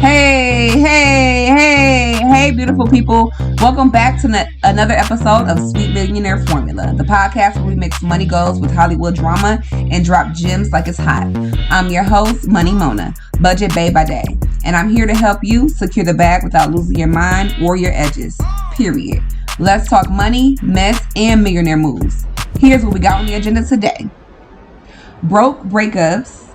Hey, beautiful people. Welcome back to another episode of Sweet Millionaire Formula, the podcast where we mix money goals with Hollywood drama and drop gems like it's hot. I'm your host, Money Mona, budget babe by day, and I'm here to help you secure the bag without losing your mind or your edges, period. Let's talk money, mess, and millionaire moves. Here's what we got on the agenda today. Broke breakups,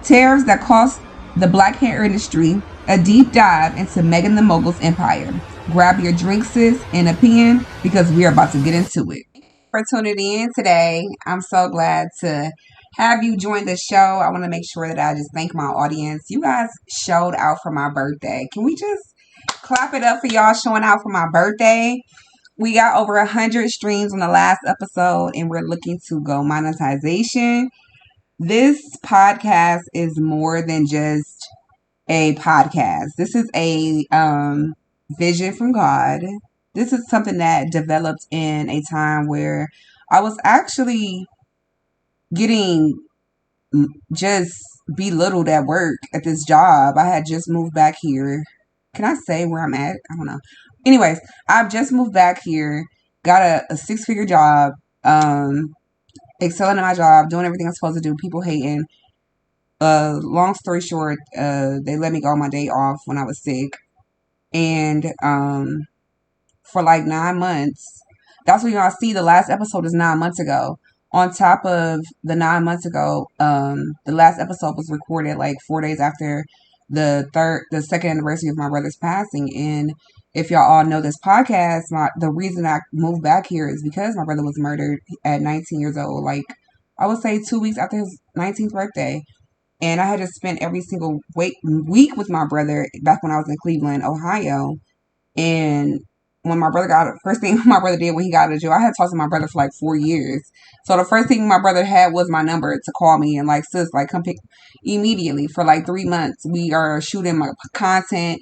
tariffs that cost the black hair industry, a deep dive into Megan the Mogul's empire. Grab your drinks, sis, and a pen because we are about to get into it. For tuning in today, I'm so glad to have you join the show. I want to make sure that I just thank my audience. You guys showed out for my birthday. Can we just clap it up for y'all showing out for my birthday? We got over 100 streams on the last episode, and we're looking to go monetization. This podcast is more than just a podcast. This is a vision from God. This is something that developed in a time where I was actually getting just belittled at work at this job. I had just moved back here. Can I say where I'm at? I don't know. Anyways, I've just moved back here, got a six-figure job, excelling at my job, doing everything I'm supposed to do, people hating. Long story short, they let me go on my day off when I was sick. And for like 9 months, that's what y'all see. The last episode is 9 months ago. On top of the 9 months ago, the last episode was recorded like 4 days after the second anniversary of my brother's passing. And if y'all all know this podcast, the reason I moved back here is because my brother was murdered at 19 years old. Like, I would say 2 weeks after his 19th birthday. And I had just spent every single week with my brother back when I was in Cleveland, Ohio. And when my brother first thing my brother did when he got out of jail, I had talked to my brother for like 4 years. So the first thing my brother had was my number to call me and like, sis, like come pick immediately. For like 3 months, we are shooting my content,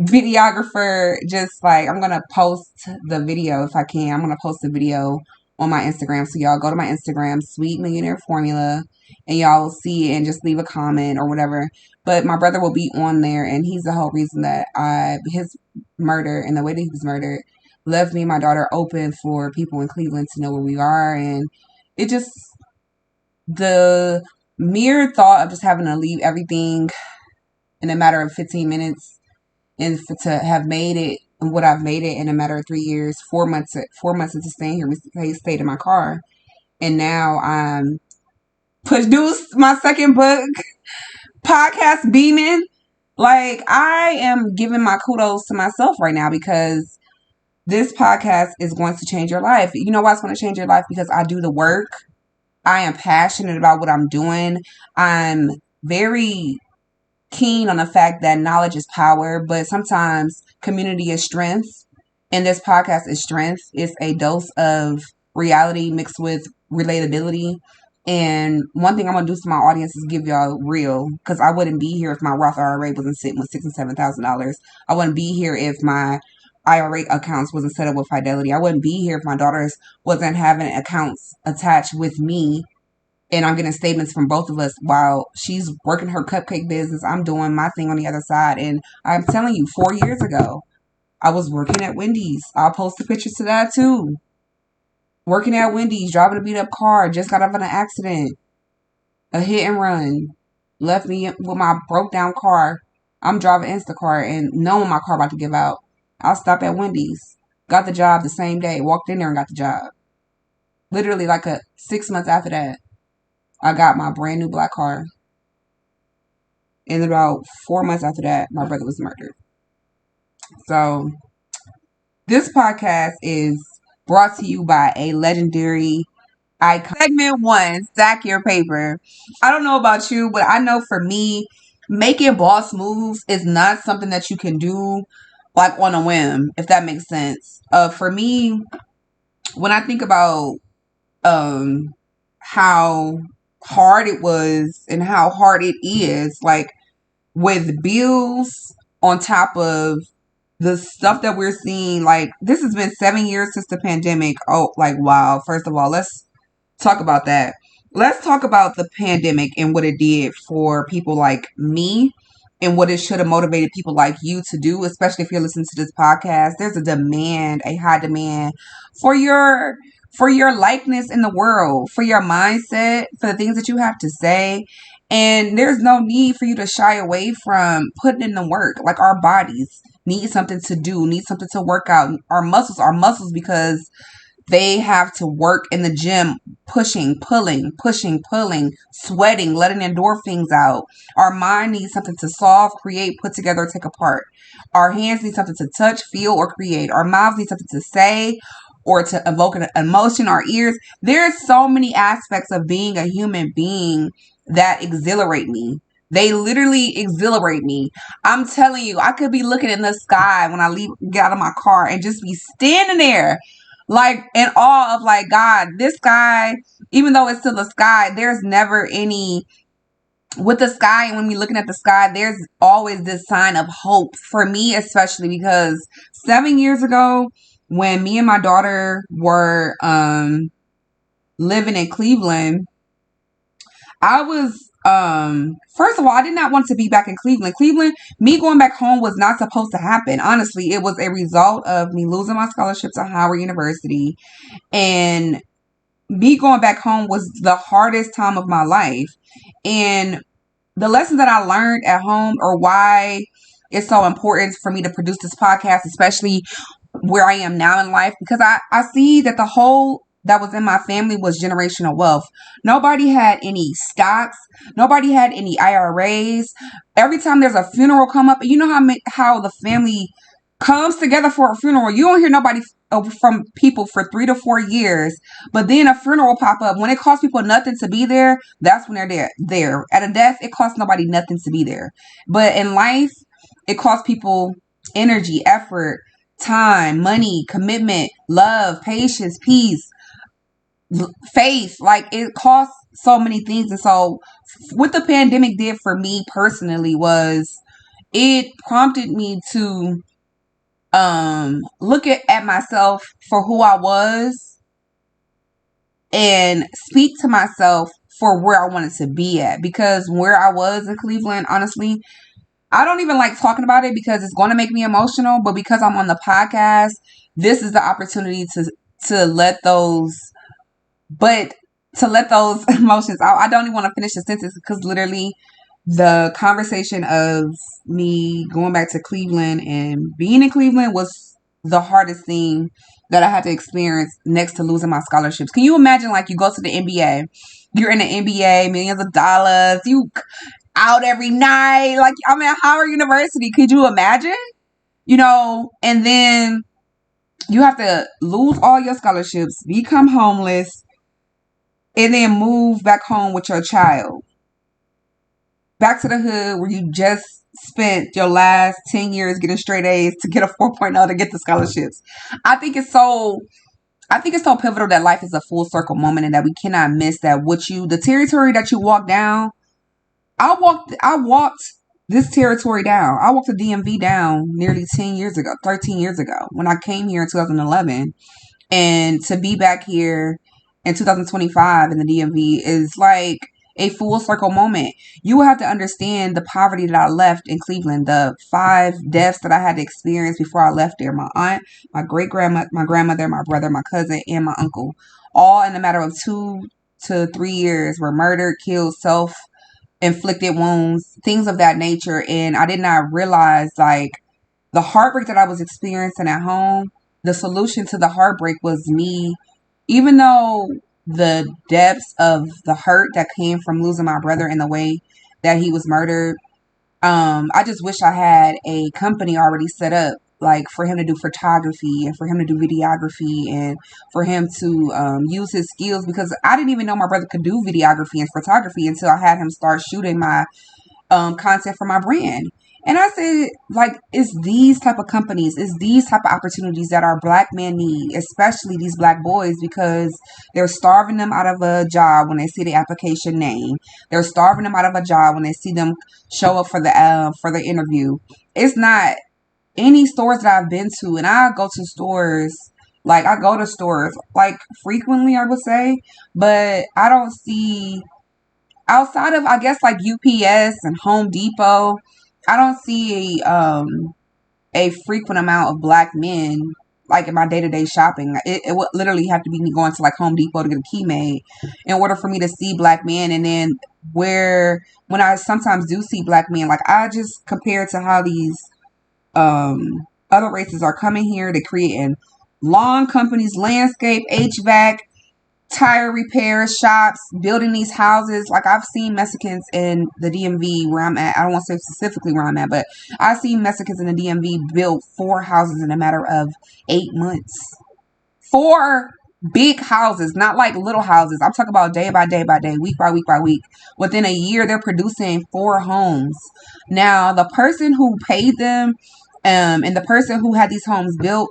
videographer, just like, I'm going to post the video if I can. I'm going to post the video on my Instagram. So y'all go to my Instagram, Sweet Millionaire Formula, and y'all will see it and just leave a comment or whatever. But my brother will be on there, and he's the whole reason that his murder and the way that he was murdered left me and my daughter open for people in Cleveland to know where we are. And it just, the mere thought of just having to leave everything in a matter of 15 minutes and to have made it and what I've made it in a matter of 3 years, 4 months into staying here, we stayed in my car. And now I'm produced my second book, podcast beaming. Like, I am giving my kudos to myself right now because this podcast is going to change your life. You know why it's going to change your life? Because I do the work. I am passionate about what I'm doing. I'm very keen on the fact that knowledge is power, but sometimes community is strength. And this podcast is strength. It's a dose of reality mixed with relatability. And one thing I'm going to do to my audience is give y'all real, because I wouldn't be here if my Roth IRA wasn't sitting with $6,000 and $7,000. I wouldn't be here if my IRA accounts wasn't set up with Fidelity. I wouldn't be here if my daughters wasn't having accounts attached with me. And I'm getting statements from both of us while she's working her cupcake business. I'm doing my thing on the other side. And I'm telling you, 4 years ago, I was working at Wendy's. I'll post the pictures to that too. Working at Wendy's, driving a beat up car, just got out of an accident. A hit and run. Left me with my broke down car. I'm driving Instacart and knowing my car about to give out. I'll stop at Wendy's. Got the job the same day. Walked in there and got the job. Literally like 6 months after that, I got my brand new black car. And about 4 months after that, my brother was murdered. So, this podcast is brought to you by a legendary icon. Segment 1, stack your paper. I don't know about you, but I know for me, making boss moves is not something that you can do like on a whim, if that makes sense. For me, when I think about how hard it was and how hard it is, like with bills on top of the stuff that we're seeing, like this has been 7 years since the pandemic. Oh, like, wow. First of all, let's talk about that. Let's talk about the pandemic and what it did for people like me and what it should have motivated people like you to do, especially if you're listening to this podcast. There's a demand, a high demand for your likeness in the world, for your mindset, for the things that you have to say. And there's no need for you to shy away from putting in the work. Like, our bodies need something to do, need something to work out. Our muscles are muscles because they have to work in the gym, pushing, pulling, sweating, letting endorphins out. Our mind needs something to solve, create, put together, take apart. Our hands need something to touch, feel, or create. Our mouths need something to say or to evoke an emotion. Our ears. There's so many aspects of being a human being that exhilarate me. They literally exhilarate me. I'm telling you, I could be looking in the sky when I get out of my car and just be standing there like in awe of, like, God, this sky, even though it's still the sky, there's never any, with the sky, and when we're looking at the sky, there's always this sign of hope for me, especially because 7 years ago, when me and my daughter were living in Cleveland, I was first of all, I did not want to be back in Cleveland. Me going back home was not supposed to happen. Honestly, it was a result of me losing my scholarship to Howard University, and me going back home was the hardest time of my life. And the lessons that I learned at home, or why it's so important for me to produce this podcast, especially where I am now in life, because I see that the whole that was in my family was generational wealth. Nobody had any stocks. Nobody had any IRAs. Every time there's a funeral come up, you know how the family comes together for a funeral. You don't hear nobody from people for 3 to 4 years, but then a funeral pop up. When it costs people nothing to be there, that's when they're there. At a death, it costs nobody nothing to be there. But in life, it costs people energy, effort, time, money, commitment, love, patience, peace, faith. Like, it costs so many things. And so what the pandemic did for me personally was it prompted me to look at myself for who I was and speak to myself for where I wanted to be at. Because where I was in Cleveland, honestly, I don't even like talking about it because it's going to make me emotional. But because I'm on the podcast, this is the opportunity to let those emotions out. I don't even want to finish the sentence because literally the conversation of me going back to Cleveland and being in Cleveland was the hardest thing that I had to experience next to losing my scholarships. Can you imagine, like, you go to the NBA, you're in the NBA, millions of dollars, you out every night, like, I'm at Howard University. Could you imagine? And then you have to lose all your scholarships, become homeless, and then move back home with your child. Back to the hood where you just spent your last 10 years getting straight A's to get a 4.0 to get the scholarships. I think it's so pivotal that life is a full circle moment and that we cannot miss that the territory that you walk down. I walked this territory down. I walked the DMV down nearly 13 years ago when I came here in 2011. And to be back here in 2025 in the DMV is like a full circle moment. You will have to understand the poverty that I left in Cleveland, the 5 deaths that I had to experience before I left there. My aunt, my great-grandma, my grandmother, my brother, my cousin, and my uncle, all in a matter of 2 to 3 years, were murdered, killed, self-inflicted wounds, things of that nature. And I did not realize, like, the heartbreak that I was experiencing at home, the solution to the heartbreak was me, even though the depths of the hurt that came from losing my brother in the way that he was murdered. I just wish I had a company already set up, like, for him to do photography and for him to do videography and for him to use his skills, because I didn't even know my brother could do videography and photography until I had him start shooting my content for my brand. And I said, like, it's these type of companies, it's these type of opportunities that our black men need, especially these black boys, because they're starving them out of a job when they see the application name. They're starving them out of a job when they see them show up for the interview. It's not any stores that I've been to, and I go to stores, like, frequently, I would say, but I don't see, outside of, I guess, like, UPS and Home Depot, I don't see a frequent amount of black men like in my day-to-day shopping. It would literally have to be me going to like Home Depot to get a key made in order for me to see black men. And then when I sometimes do see black men, like I just compare it to how these other races are coming here to creating lawn companies, landscape, HVAC, tire repair shops, building these houses. Like I've seen Mexicans in the DMV where I'm at. I don't want to say specifically where I'm at, but I've seen Mexicans in the DMV build 4 houses in a matter of 8 months. 4 big houses, not like little houses. I'm talking about day by day by day, week by week by week. Within a year, they're producing 4 homes. Now, the person who paid them, and the person who had these homes built,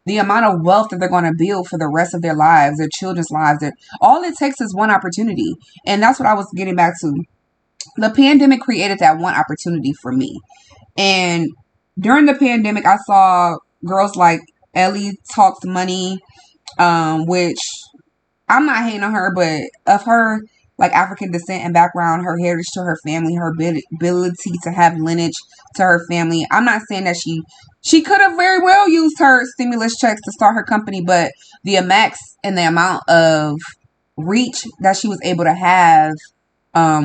the amount of wealth that they're going to build for the rest of their lives, their children's lives, all it takes is one opportunity. And that's what I was getting back to. The pandemic created that one opportunity for me. And during the pandemic, I saw girls like Ellie Talks Money, which I'm not hating on her, but of her like African descent and background, her heritage to her family, her ability to have lineage to her family. I'm not saying that she could have very well used her stimulus checks to start her company, but the max and the amount of reach that she was able to have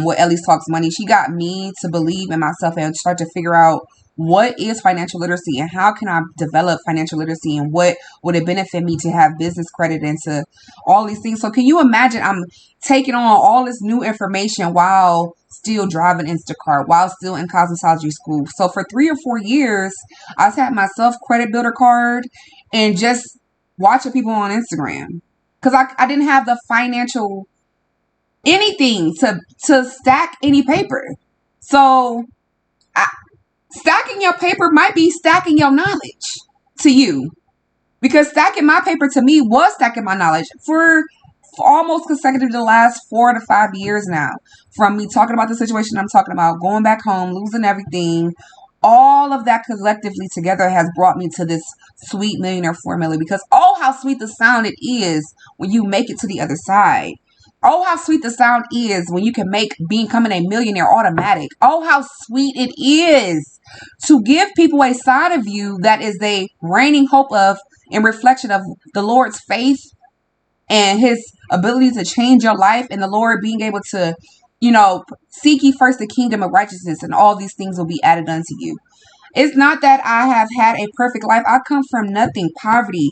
with Ellie Talks Money, she got me to believe in myself and start to figure out what is financial literacy and how can I develop financial literacy and what would it benefit me to have business credit into all these things. So can you imagine I'm taking on all this new information while still driving Instacart, while still in cosmetology school. So for 3 or 4 years, I've had my self credit builder card and just watching people on Instagram because I didn't have the financial anything to stack any paper. So stacking your paper might be stacking your knowledge to you, because stacking my paper to me was stacking my knowledge for almost consecutive the last 4 to 5 years now. From me talking about the situation I'm talking about, going back home, losing everything, all of that collectively together has brought me to this sweet millionaire formula. Because oh, how sweet the sound it is when you make it to the other side. Oh, how sweet the sound is when you can make becoming a millionaire automatic. Oh, how sweet it is to give people a side of you that is a reigning hope of and reflection of the Lord's faith and his ability to change your life, and the Lord being able to, seek ye first the kingdom of righteousness and all these things will be added unto you. It's not that I have had a perfect life. I come from nothing, poverty.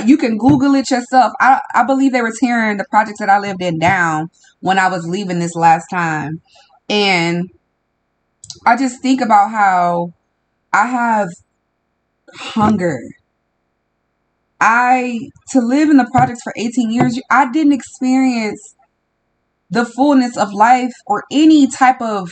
You can Google it yourself. I believe they were tearing the projects that I lived in down when I was leaving this last time. And I just think about how I have hunger. To live in the projects for 18 years, I didn't experience the fullness of life or any type of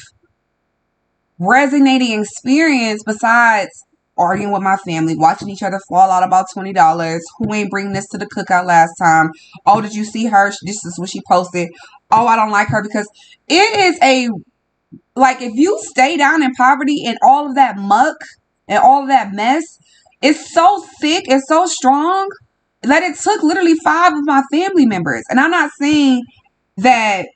resonating experience besides arguing with my family, watching each other fall out about $20. Who ain't bring this to the cookout last time? Oh, did you see her? This is what she posted. Oh, I don't like her. Because it is if you stay down in poverty and all of that muck and all of that mess, it's so thick and so strong that it took literally 5 of my family members. And I'm not saying that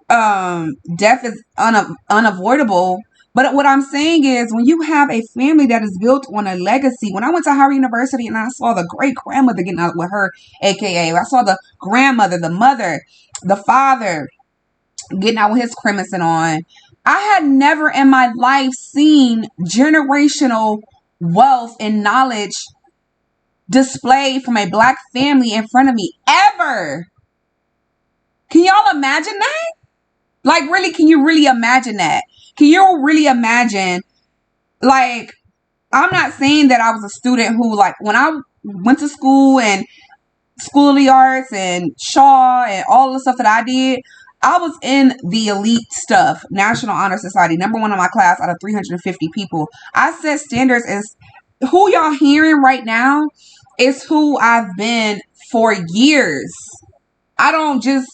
death is unavoidable. But what I'm saying is when you have a family that is built on a legacy, when I went to Howard University and I saw the great grandmother getting out with her, AKA, I saw the grandmother, the mother, the father getting out with his crimson on. I had never in my life seen generational wealth and knowledge displayed from a black family in front of me ever. Can y'all imagine that? Like, really, can you really imagine that? Can you really imagine, like, I'm not saying that I was a student who, like, when I went to school and School of the Arts and Shaw and all the stuff that I did, I was in the elite stuff, National Honor Society, number 1 in my class out of 350 people. I set standards, and who y'all hearing right now is who I've been for years. I don't just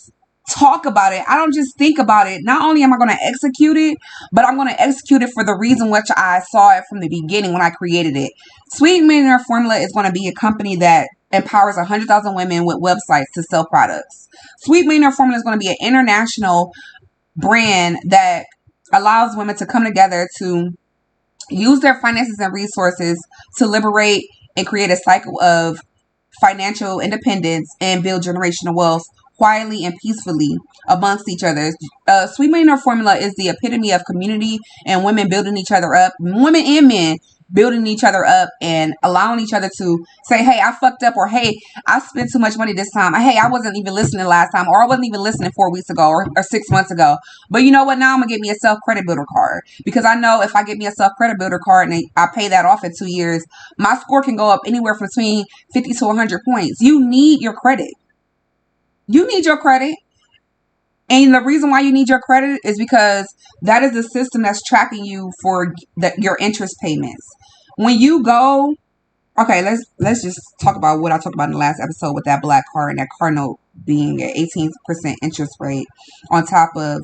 talk about it. I don't just think about it. Not only am I going to execute it, but I'm going to execute it for the reason which I saw it from the beginning when I created it. Sweet Millionaire Formula is going to be a company that empowers 100,000 women with websites to sell products. Sweet Millionaire Formula is going to be an international brand that allows women to come together to use their finances and resources to liberate and create a cycle of financial independence and build generational wealth quietly and peacefully amongst each other. Sweet Millionaire Formula is the epitome of community and women building each other up, women and men building each other up and allowing each other to say, hey, I fucked up, or hey, I spent too much money this time. Hey, I wasn't even listening last time, or I wasn't even listening 4 weeks ago or 6 months ago. But you know what? Now I'm going to get me a self credit builder card, because I know if I get me a self credit builder card and I pay that off in 2 years, my score can go up anywhere from between 50 to 100 points. You need your credit. You need your credit. And the reason why you need your credit is because that is the system that's tracking you for your interest payments. When you go, okay, let's just talk about what I talked about in the last episode with that black car and that car note being at 18% interest rate on top of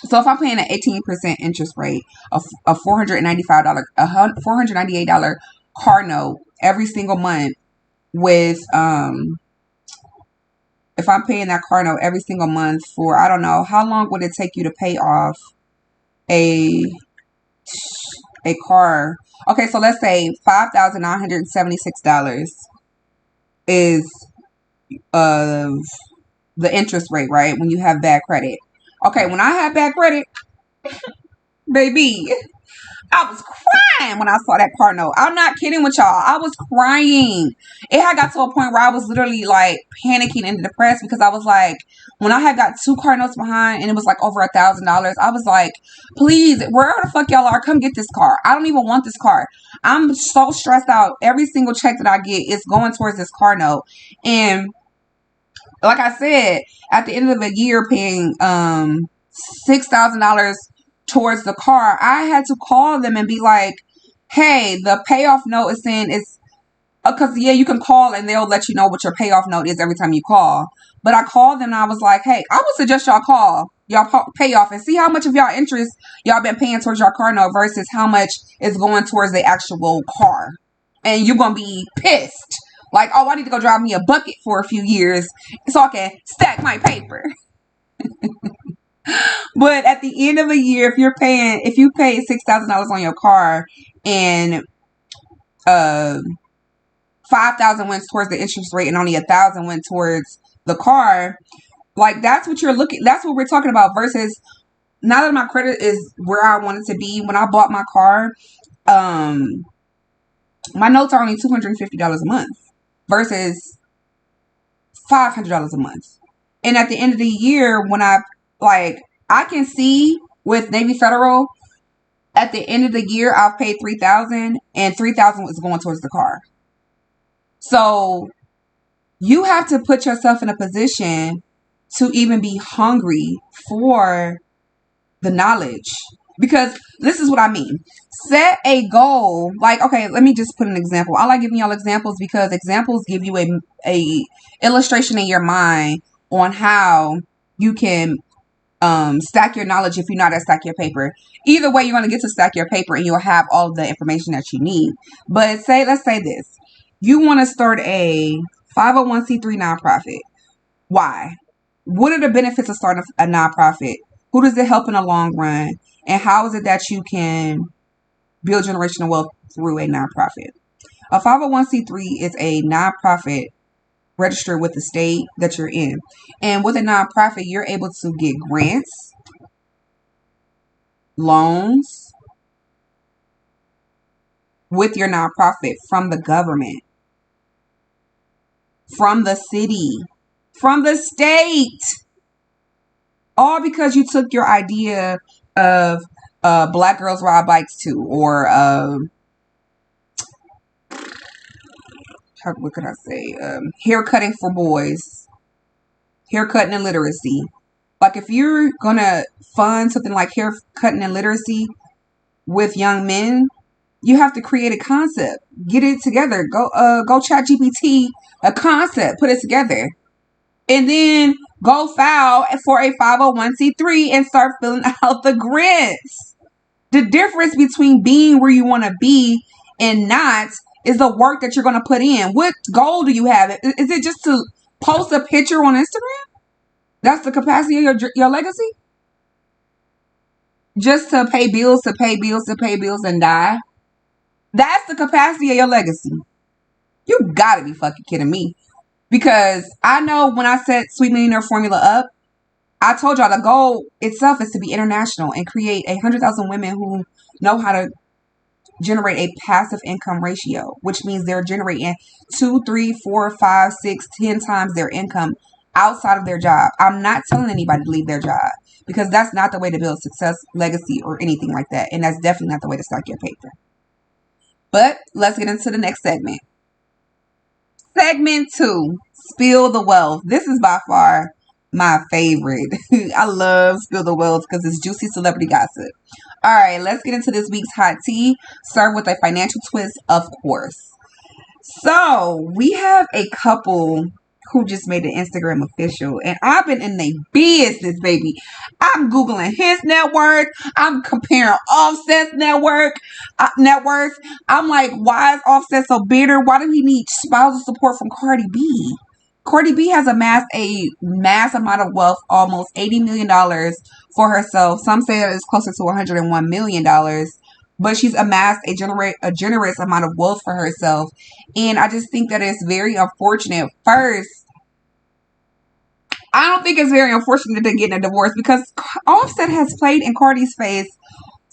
so if I'm paying an 18% interest rate of a $498 car note every single month with if I'm paying that car note every single month for, I don't know, how long would it take you to pay off a car? Okay, so let's say $5,976 is the interest rate, right? When you have bad credit. Okay, when I had bad credit, baby, I was crying when I saw that car note. I'm not kidding with y'all. I was crying. It had got to a point where I was literally like panicking and depressed, because I was like, when I had got 2 car notes behind and it was like over $1,000, I was like, please, wherever the fuck y'all are, come get this car. I don't even want this car. I'm so stressed out. Every single check that I get is going towards this car note. And like I said, at the end of the year paying $6,000 towards the car, I had to call them and be like, hey, the payoff note is saying it's, because yeah, you can call and they'll let you know what your payoff note is every time you call. But I called them and I was like, hey, I would suggest y'all call y'all pay off and see how much of y'all interest y'all been paying towards your car note versus how much is going towards the actual car. And you're going to be pissed. Like, oh, I need to go drive me a bucket for a few years so I can stack my paper. But at the end of the year, if you pay $6,000 on your car and $5,000 went towards the interest rate and only $1,000 went towards the car, like that's what we're talking about. Versus now that my credit is where I want it to be, when I bought my car, my notes are only $250 a month versus $500 a month. And at the end of the year, when I can see with Navy Federal, at the end of the year, I've paid $3,000 and $3,000 was going towards the car. So you have to put yourself in a position to even be hungry for the knowledge. Because this is what I mean. Set a goal. Like, okay, let me just put an example. I like giving y'all examples because examples give you a illustration in your mind on how you can stack your knowledge if you know how to stack your paper. Either way, you're going to get to stack your paper and you'll have all of the information that you need. But let's say this. You want to start a 501c3 nonprofit. Why? What are the benefits of starting a nonprofit? Who does it help in the long run? And how is it that you can build generational wealth through a nonprofit? A 501c3 is a nonprofit registered with the state that you're in. And with a nonprofit, you're able to get grants, loans with your nonprofit from the government, from the city, from the state. All because you took your idea of Black Girls Ride Bikes Too, or what could I say? Haircutting for boys, haircutting and literacy. Like, if you're gonna fund something like haircutting and literacy with young men, you have to create a concept, get it together. Go chat GPT a concept, put it together, and then go file for a 501c3 and start filling out the grants. The difference between being where you want to be and not is the work that you're going to put in. What goal do you have? Is it just to post a picture on Instagram? That's the capacity of your legacy? just to pay bills, to pay bills, to pay bills and die. That's the capacity of your legacy. You gotta be fucking kidding me. Because I know when I set Sweet Millionaire Formula up, I told y'all the goal itself is to be international and create 100,000 women who know how to generate a passive income ratio, which means they're generating 2, 3, 4, 5, 6, 10 times their income outside of their job. I'm not telling anybody to leave their job because that's not the way to build success, legacy, or anything like that. And that's definitely not the way to stack your paper. But let's get into the next segment. Segment 2, Spill the Wealth. This is by far my favorite. I love Spill the Wealth because it's juicy celebrity gossip. All right, let's get into this week's hot tea, served with a financial twist, of course. So, we have a couple who just made the Instagram official, and I've been in their business, baby. I'm Googling his net worth. I'm comparing Offset's net worth. I'm like, why is Offset so bitter? Why do he need spousal support from Cardi B? Cardi B has amassed a mass amount of wealth, almost $80 million for herself. Some say that it's closer to $101 million. But she's amassed a generous amount of wealth for herself. And I just think that it's very unfortunate. First, I don't think it's very unfortunate that they're getting a divorce because Offset has played in Cardi's face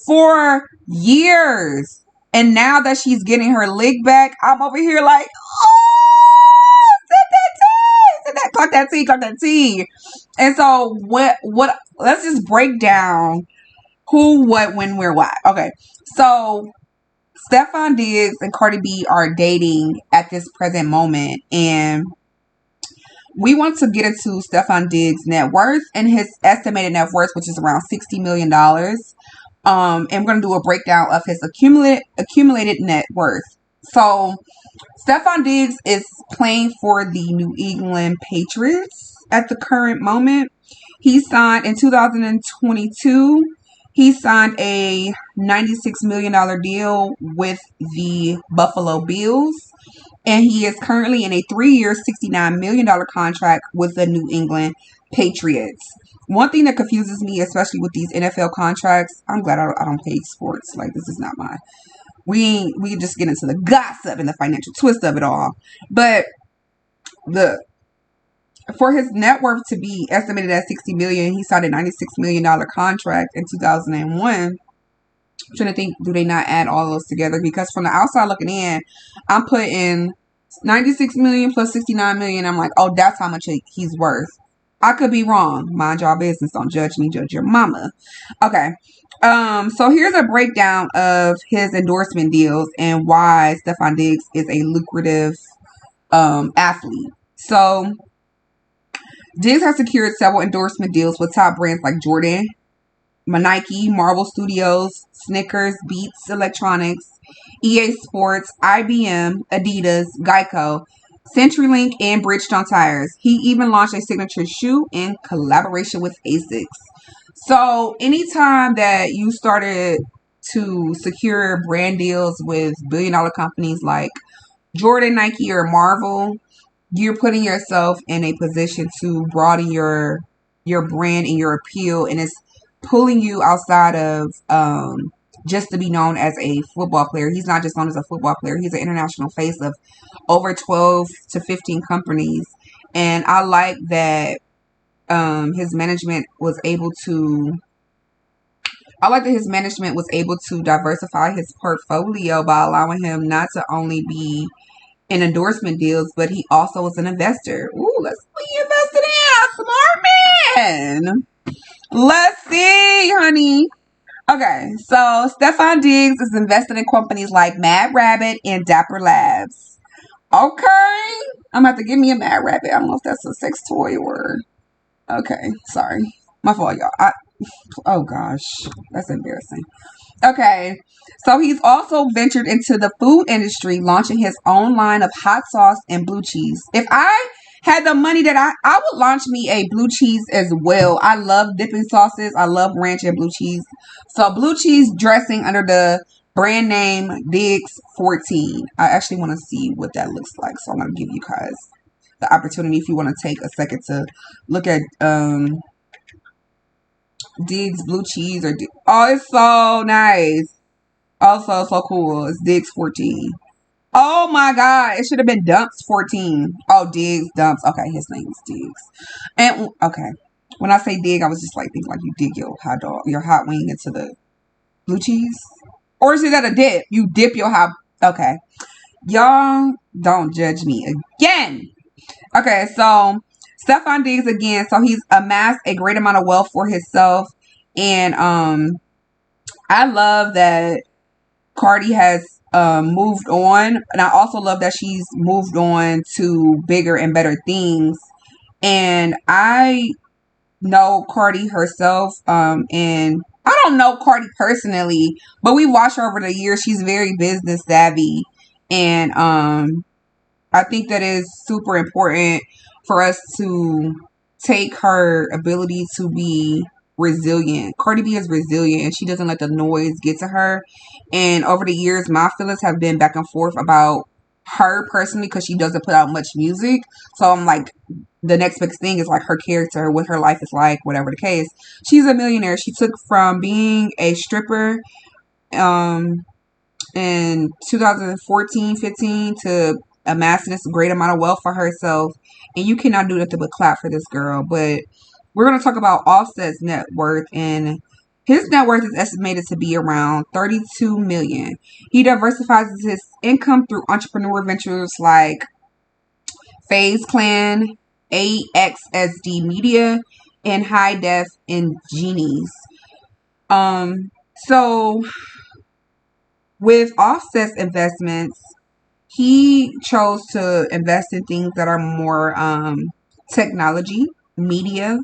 for years. And now that she's getting her lick back, I'm over here like, oh, clock that T. And so what let's just break down who, what, when, where, why. Okay. So Stefan Diggs and Cardi B are dating at this present moment, and we want to get into Stefan Diggs' net worth and his estimated net worth, which is around $60 million. And we're going to do a breakdown of his accumulated net worth. So Stefan Diggs is playing for the New England Patriots at the current moment. He signed in 2022. He signed a $96 million deal with the Buffalo Bills. And he is currently in a 3-year, $69 million contract with the New England Patriots. One thing that confuses me, especially with these NFL contracts, I'm glad I don't play sports. Like, this is not mine. We just get into the gossip and the financial twist of it all. But for his net worth to be estimated at $60 million, he signed a $96 million contract in 2001. I'm trying to think, do they not add all those together? Because from the outside looking in, I'm putting 96 million plus 69 million. I'm like, oh, that's how much he's worth. I could be wrong. Mind your business. Don't judge me. Judge your mama. Okay. So here's a breakdown of his endorsement deals and why Stefan Diggs is a lucrative athlete. So Diggs has secured several endorsement deals with top brands like Jordan, Nike, Marvel Studios, Snickers, Beats Electronics, EA Sports, IBM, Adidas, Geico, CenturyLink, and Bridgestone Tires. He even launched a signature shoe in collaboration with ASICS. So anytime that you started to secure brand deals with billion-dollar companies like Jordan, Nike, or Marvel, you're putting yourself in a position to broaden your brand and your appeal, and it's pulling you outside of just to be known as a football player. He's not just known as a football player. He's an international face of over 12 to 15 companies. And I like that his management was able to diversify his portfolio by allowing him not to only be in endorsement deals, but he also was an investor. Ooh, let's see, he invested in. Smart man. Let's see, honey. Okay, so Stefan Diggs is invested in companies like Mad Rabbit and Dapper Labs. Okay, I'm going to have to give me a Mad Rabbit. I don't know if that's a sex toy or... Okay, sorry. My fault, y'all. Oh, gosh. That's embarrassing. Okay, so he's also ventured into the food industry, launching his own line of hot sauce and blue cheese. If I had the money that I would launch me a blue cheese as well. I love dipping sauces. I love ranch and blue cheese. So blue cheese dressing under the brand name Diggs 14. I actually want to see what that looks like. So I'm going to give you guys the opportunity if you want to take a second to look at Diggs blue cheese oh, it's so nice. Also so cool. It's Diggs 14. Oh my god, it should have been Dumps 14. Oh, Diggs Dumps. Okay, his name is Diggs. And okay, when I say dig, I was just like thinking like you dig your hot dog, your hot wing into the blue cheese, or is it that a dip? You dip your hot. Okay, y'all don't judge me again. Okay, so Stefan Diggs again. So he's amassed a great amount of wealth for himself, and I love that Cardi has moved on, and I also love that she's moved on to bigger and better things. And I know Cardi herself, and I don't know Cardi personally, but we watched her over the years. She's very business savvy, and I think that is super important for us to take her ability to be resilient. Cardi B is resilient and she doesn't let the noise get to her. And over the years, my feelings have been back and forth about her personally because she doesn't put out much music. So I'm like, the next big thing is like her character, what her life is like, whatever the case. She's a millionaire. She took from being a stripper um, in 2014-15 to amassing this great amount of wealth for herself. And you cannot do nothing but clap for this girl. But we're going to talk about Offset's net worth, and his net worth is estimated to be around $32 million. He diversifies his income through entrepreneur ventures like FaZe Clan, AXSD Media, and High Def and Genies. So with Offset's investments, he chose to invest in things that are more technology, media,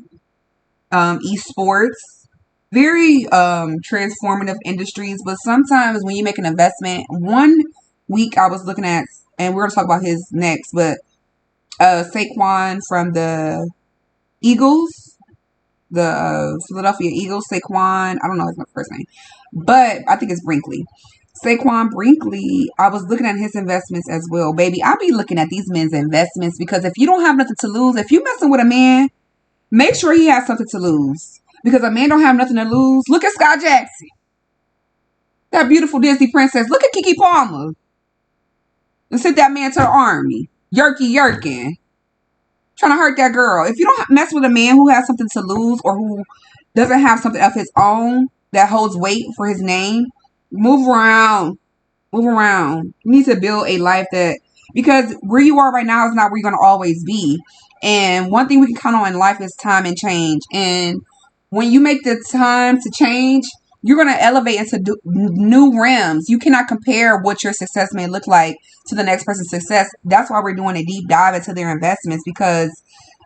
esports, very transformative industries. But sometimes when you make an investment, one week I was looking at, and we're going to talk about his next, but Saquon from the Eagles, the Philadelphia Eagles, Saquon, I don't know his first name, but I think it's Brinkley. Saquon Brinkley, I was looking at his investments as well. Baby, I be looking at these men's investments because if you don't have nothing to lose, if you messing with a man, make sure he has something to lose. Because a man don't have nothing to lose. Look at Scott Jackson. That beautiful Disney princess. Look at Keke Palmer. And sent that man to the army. Yerkin. Trying to hurt that girl. If you don't mess with a man who has something to lose or who doesn't have something of his own that holds weight for his name, move around. Move around. You need to build a life that, because where you are right now is not where you're going to always be. And one thing we can count on in life is time and change. And when you make the time to change, you're going to elevate into new realms. You cannot compare what your success may look like to the next person's success. That's why we're doing a deep dive into their investments, because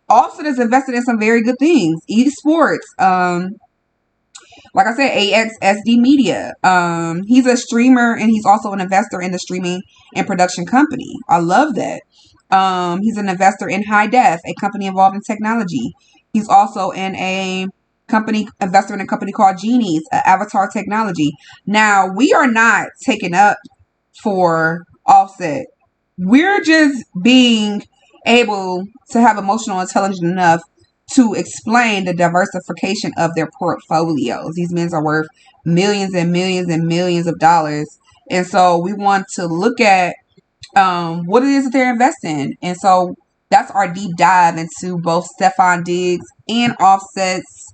Offset is invested in some very good things. Esports, like I said, AXSD Media. He's a streamer and he's also an investor in the streaming and production company. I love that. He's an investor in High Def, a company involved in technology. He's also investor in a company called Genies, Avatar Technology. Now, we are not taking up for Offset. We're just being able to have emotional intelligence enough to explain the diversification of their portfolios. These men are worth millions and millions and millions of dollars. And so we want to look at what it is that they're investing in. And so that's our deep dive into both Stefan Diggs and Offset's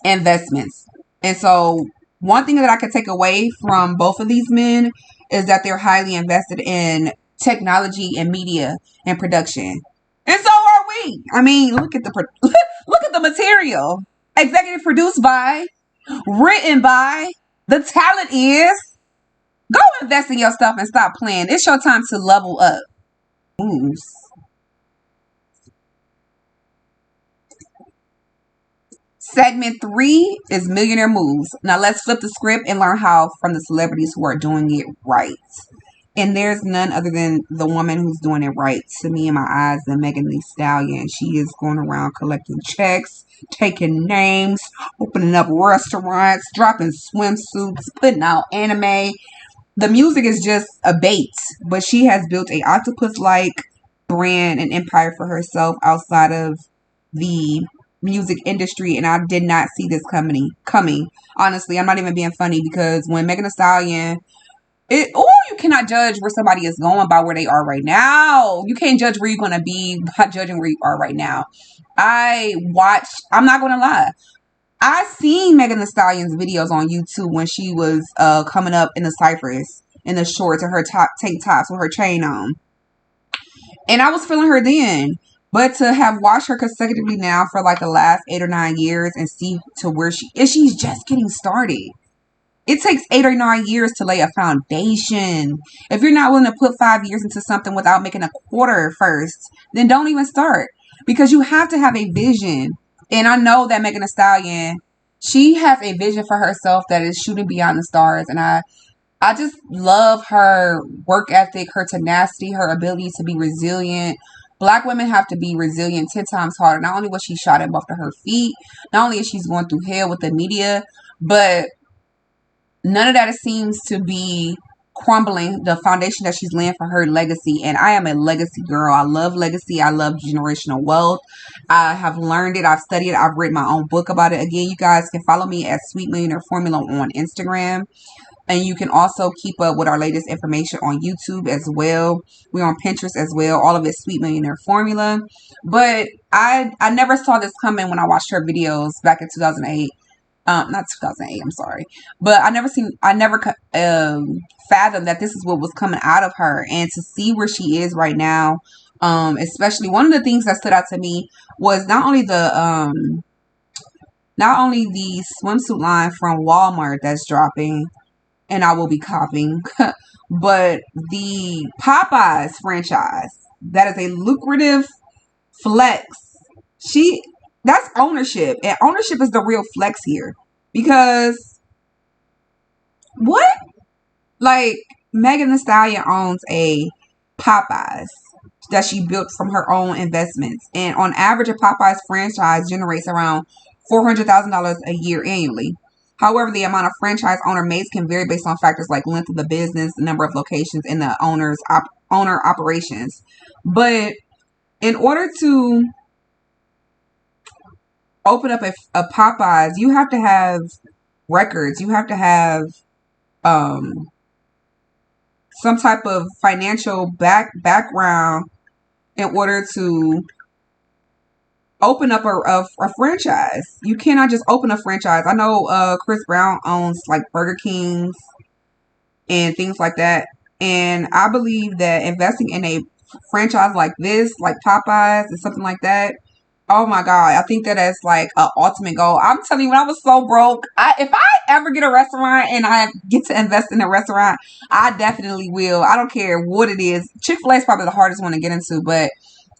investments. And so one thing that I could take away from both of these men is that they're highly invested in technology and media and production. And so are we. I mean, look at the material. Executive produced by, written by, the talent is. Go invest in your stuff and stop playing. It's your time to level up. Moves. Segment 3 is Millionaire Moves. Now let's flip the script and learn how from the celebrities who are doing it right. And there's none other than the woman who's doing it right to me in my eyes than Megan Thee Stallion. She is going around collecting checks, taking names, opening up restaurants, dropping swimsuits, putting out anime. The music is just a bait, but she has built a octopus-like brand and empire for herself outside of the music industry, and I did not see this coming. Honestly, I'm not even being funny, because when Megan Thee Stallion, you cannot judge where somebody is going by where they are right now. You can't judge where you're gonna be by judging where you are right now. I'm not gonna lie. I seen Megan Thee Stallion's videos on YouTube when she was coming up in the cypress, in the shorts and her tank tops with her chain on. And I was feeling her then. But to have watched her consecutively now for like the last 8 or 9 years and see to where she is, she's just getting started. It takes 8 or 9 years to lay a foundation. If you're not willing to put 5 years into something without making a quarter first, then don't even start. Because you have to have a vision. And I know that Megan Thee Stallion, she has a vision for herself that is shooting beyond the stars. And I just love her work ethic, her tenacity, her ability to be resilient. Black women have to be resilient 10 times harder. Not only was she shot at both of her feet, not only is she going through hell with the media, but none of that seems to be crumbling the foundation that she's laying for her legacy. And I am a legacy girl. I love legacy. I love generational wealth. I have learned it. I've studied it. I've written my own book about it. Again, you guys can follow me at Sweet Millionaire Formula on Instagram. And you can also keep up with our latest information on YouTube as well. We're on Pinterest as well. All of it Sweet Millionaire Formula. But I never saw this coming when I watched her videos back in 2008. Not 2008, I'm sorry. But I never fathomed that this is what was coming out of her. And to see where she is right now, especially one of the things that stood out to me was not only the swimsuit line from Walmart that's dropping, and I will be coughing, but the Popeyes franchise, that is a lucrative flex. That's ownership, and ownership is the real flex here. Because what? Like, Megan Thee Stallion owns a Popeyes that she built from her own investments, and on average, a Popeyes franchise generates around $400,000 a year annually. However, the amount of franchise owner makes can vary based on factors like length of the business, the number of locations, and the owner operations. But in order to open up a Popeyes, you have to have records. You have to have some type of financial background in order to open up a franchise. You cannot just open a franchise. I know Chris Brown owns like Burger Kings and things like that. And I believe that investing in a franchise like this, like Popeyes and something like that, oh my God, I think that is like an ultimate goal. I'm telling you, when I was so broke, if I ever get a restaurant and I get to invest in a restaurant, I definitely will. I don't care what it is. Chick-fil-A is probably the hardest one to get into, but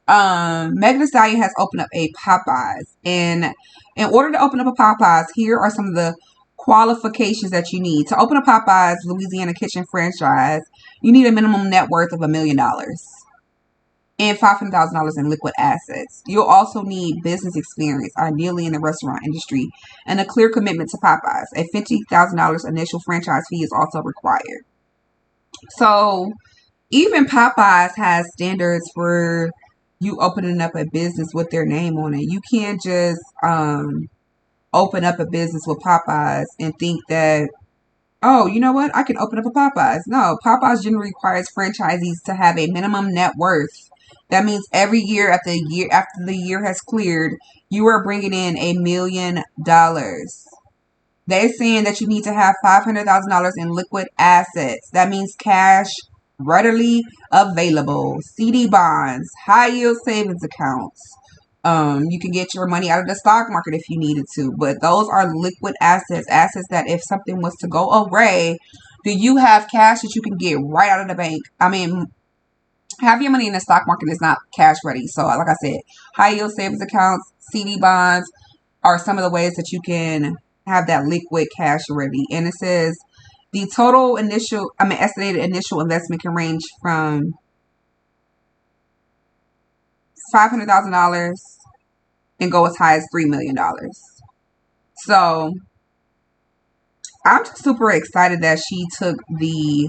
Megan Thee Stallion has opened up a Popeyes. And in order to open up a Popeyes, here are some of the qualifications that you need. To open a Popeyes Louisiana Kitchen franchise, you need a minimum net worth of $1 million and $500,000 in liquid assets. You'll also need business experience, ideally in the restaurant industry, and a clear commitment to Popeyes. A $50,000 initial franchise fee is also required. So even Popeyes has standards for you opening up a business with their name on it. You can't just open up a business with Popeyes and think that, oh, you know what, I can open up a Popeyes. No, Popeyes generally requires franchisees to have a minimum net worth. That means every year after the year has cleared, you are bringing in $1 million. They're saying that you need to have $500,000 in liquid assets. That means cash readily available, CD bonds, high yield savings accounts. You can get your money out of the stock market if you needed to, but those are liquid assets that if something was to go awry, do you have cash that you can get right out of the bank? I mean, have your money in the stock market is not cash ready. So like I said, high yield savings accounts, CD bonds are some of the ways that you can have that liquid cash ready. And it says the total estimated initial investment can range from $500,000 and go as high as $3 million. So I'm just super excited that she took the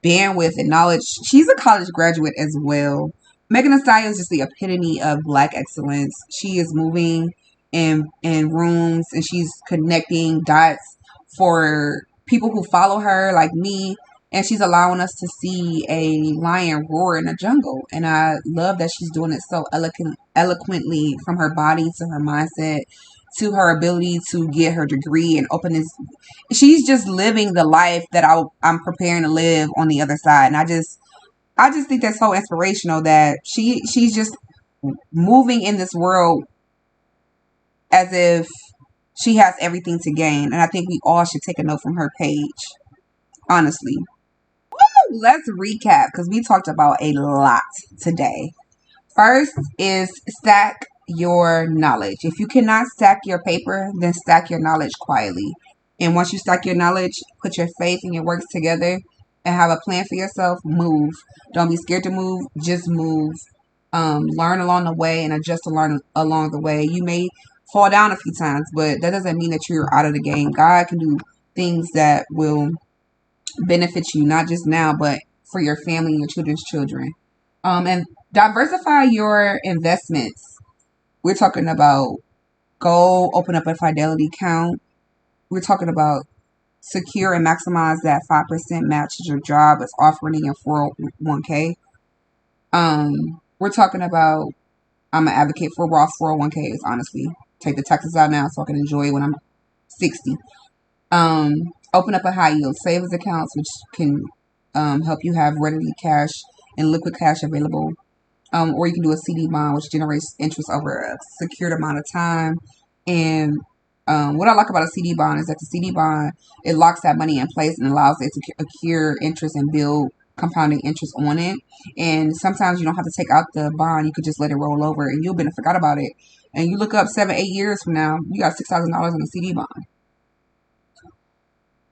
bandwidth and knowledge. She's a college graduate as well. Megan Thee Stallion is just the epitome of Black excellence. She is moving in rooms and she's connecting dots for people who follow her, like me. And she's allowing us to see a lion roar in the jungle. And I love that she's doing it so eloquently, from her body to her mindset to her ability to get her degree and open this. She's just living the life that I'm preparing to live on the other side. And I just think that's so inspirational that she's just moving in this world as if she has everything to gain. And I think we all should take a note from her page, honestly. Woo! Let's recap because we talked about a lot today. First is stack your knowledge. If you cannot stack your paper, then stack your knowledge quietly. And once you stack your knowledge, put your faith and your works together and have a plan for yourself. Move. Don't be scared to move. Just move. Learn along the way and adjust to learn along the way. You may fall down a few times, but that doesn't mean that you're out of the game. God can do things that will benefit you, not just now, but for your family and your children's children. And diversify your investments. We're talking about go open up a Fidelity account. We're talking about secure and maximize that 5% match your job is offering in your 401k. We're talking about, I'm an advocate for Roth 401ks, honestly. Take the taxes out now so I can enjoy it when I'm 60. Open up a high yield savings accounts, which can help you have readily cash and liquid cash available. Or you can do a CD bond, which generates interest over a secured amount of time. And what I like about a CD bond is that the CD bond, it locks that money in place and allows it to accrue interest and build compounding interest on it. And sometimes you don't have to take out the bond. You could just let it roll over and you'll forgot about it. And you look up 7-8 years from now, you got $6,000 in a CD bond.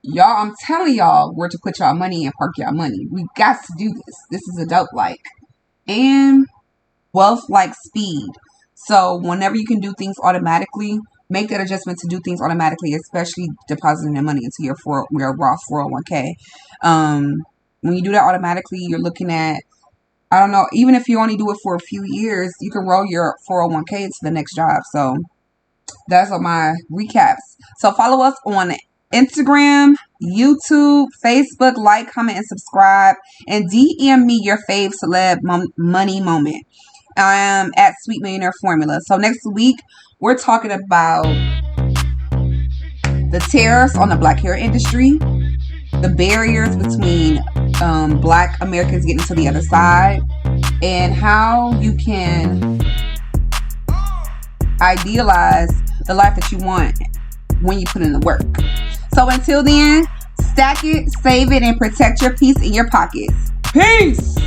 Y'all, I'm telling y'all where to put y'all money and park y'all money. We got to do this. This is adult-like. And wealth like speed. So whenever you can do things automatically, make that adjustment to do things automatically, especially depositing your money into your Roth 401k. When you do that automatically, you're looking at, I don't know, even if you only do it for a few years, you can roll your 401k into the next job. So that's all my recaps. So follow us on Instagram, YouTube, Facebook, like, comment, and subscribe. And DM me your fave celeb money moment. I am at Sweet Millionaire Formula. So next week, we're talking about the tariffs on the black hair industry, the barriers between Black Americans getting to the other side, and how you can idealize the life that you want when you put in the work. So until then, stack it, save it, and protect your peace in your pockets. Peace!